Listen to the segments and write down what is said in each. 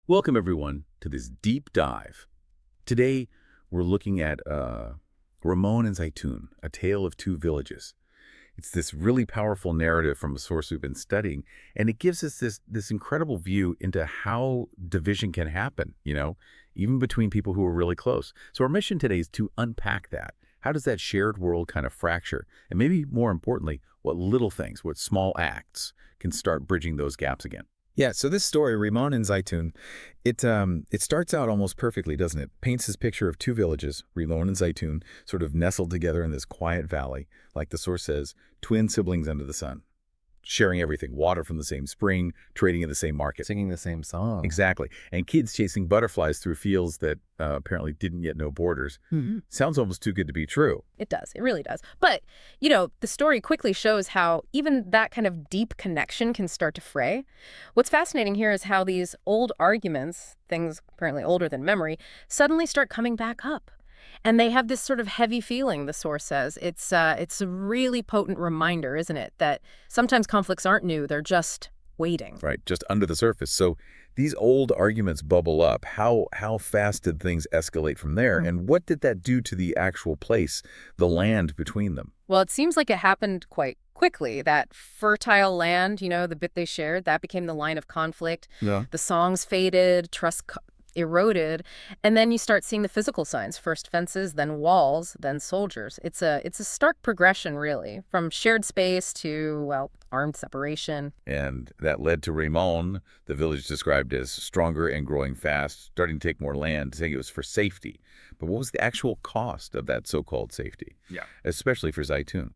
Welcome, everyone, to this deep dive. Today, we're looking at Ramon and Zaytun, A Tale of Two Villages. It's this really powerful narrative from a source we've been studying, and it gives us this incredible view into how division can happen, even between people who are really close. So our mission today is to unpack that. How does that shared world kind of fracture? And maybe more importantly, what little things, what small acts can start bridging those gaps again? Yeah, so this story, Ramon and Zaytun, it starts out almost perfectly, doesn't it? Paints this picture of two villages, Ramon and Zaytun, sort of nestled together in this quiet valley, like the source says, twin siblings under the sun, sharing everything, water from the same spring, trading in the same market. Singing the same song. Exactly. And kids chasing butterflies through fields that apparently didn't yet know borders. Sounds almost too good to be true. It does. It really does. But, the story quickly shows how even that kind of deep connection can start to fray. What's fascinating here is how these old arguments, things apparently older than memory, suddenly start coming back up. And they have this sort of heavy feeling, the source says. It's a really potent reminder, isn't it, that sometimes conflicts aren't new, they're just waiting. Right, just under the surface. So these old arguments bubble up. How fast did things escalate from there? And what did that do to the actual place, the land between them? Well, it seems like it happened quite quickly. That fertile land, the bit they shared, that became the line of conflict. Yeah. The songs faded, trust eroded, and then you start seeing the physical signs, first fences, then walls, then soldiers. It's a stark progression, really, from shared space to, well, armed separation. And that led to Ramon, the village described as stronger and growing fast, starting to take more land, saying it was for safety. But what was the actual cost of that so-called safety? Yeah. Especially for Zaytun.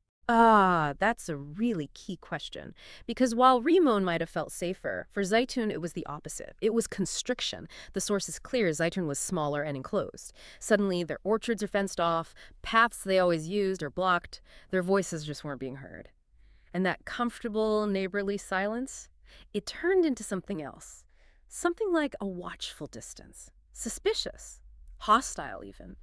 That's a really key question. Because while Ramon might have felt safer, for Zaytun it was the opposite. It was constriction. The source is clear. Zaytun was smaller and enclosed. Suddenly, their orchards are fenced off, paths they always used are blocked, their voices just weren't being heard. And that comfortable, neighborly silence, it turned into something else. Something like a watchful distance. Suspicious. Hostile, even.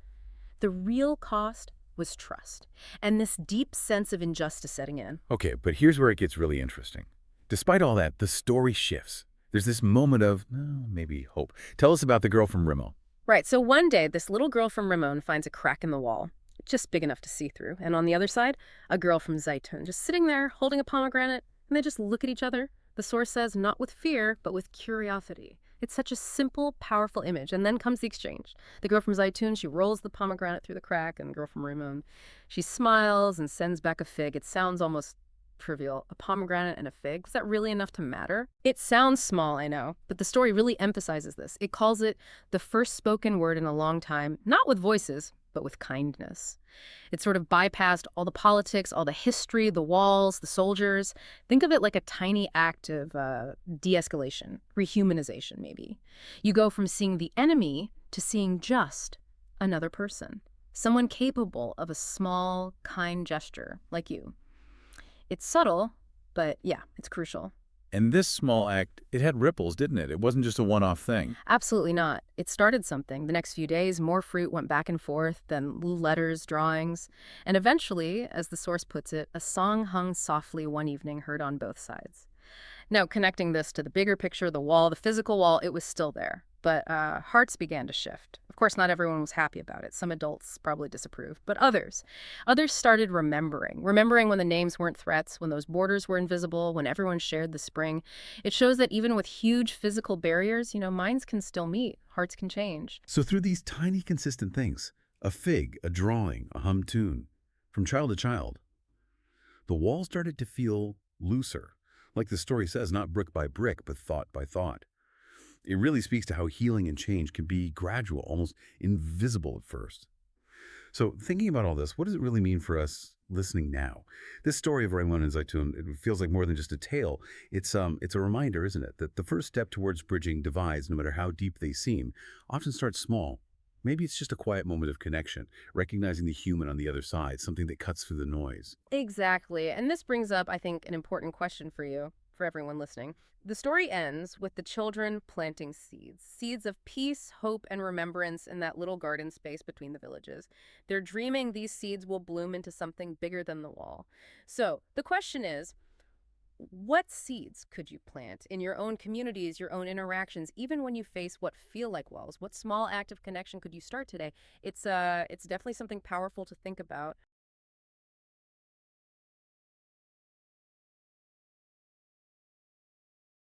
The real cost was trust, and this deep sense of injustice setting in. Okay, but here's where it gets really interesting. Despite all that, the story shifts. There's this moment of, maybe hope. Tell us about the girl from Rimo. Right, so one day, this little girl from Ramon finds a crack in the wall, just big enough to see through. And on the other side, a girl from Zaytun, just sitting there, holding a pomegranate, and they just look at each other. The source says, not with fear, but with curiosity. It's such a simple, powerful image. And then comes the exchange. The girl from Zaytun, she rolls the pomegranate through the crack, and the girl from Ramon, she smiles and sends back a fig. It sounds almost trivial. A pomegranate and a fig. Was that really enough to matter? It sounds small, I know, but the story really emphasizes this. It calls it the first spoken word in a long time, not with voices, but with kindness. It sort of bypassed all the politics, all the history, the walls, the soldiers. Think of it like a tiny act of de-escalation, rehumanization, maybe. You go from seeing the enemy to seeing just another person, someone capable of a small, kind gesture, like you. It's subtle, but yeah, it's crucial. And this small act, it had ripples, didn't it? It wasn't just a one-off thing. Absolutely not. It started something. The next few days, more fruit went back and forth, then little letters, drawings. And eventually, as the source puts it, a song hung softly one evening, heard on both sides. Now, connecting this to the bigger picture, the wall, the physical wall, it was still there. But hearts began to shift. Of course, not everyone was happy about it. Some adults probably disapproved, but others started remembering when the names weren't threats, when those borders were invisible, when everyone shared the spring. It shows that even with huge physical barriers, minds can still meet, hearts can change. So through these tiny, consistent things, a fig, a drawing, a hum tune, from child to child, the wall started to feel looser. Like the story says, not brick by brick, but thought by thought. It really speaks to how healing and change can be gradual, almost invisible at first. So thinking about all this, what does it really mean for us listening now? This story of Ramon and Zaytun, it feels like more than just a tale. It's a reminder, isn't it, that the first step towards bridging divides, no matter how deep they seem, often starts small. Maybe it's just a quiet moment of connection, recognizing the human on the other side, something that cuts through the noise. Exactly. And this brings up, I think, an important question for you, for everyone listening. The story ends with the children planting seeds of peace, hope, and remembrance in that little garden space between the villages. They're dreaming these seeds will bloom into something bigger than the wall. So the question is, What seeds could you plant in your own communities, your own interactions, even when you face what feel like walls? What small act of connection could you start today? It's definitely something powerful to think about.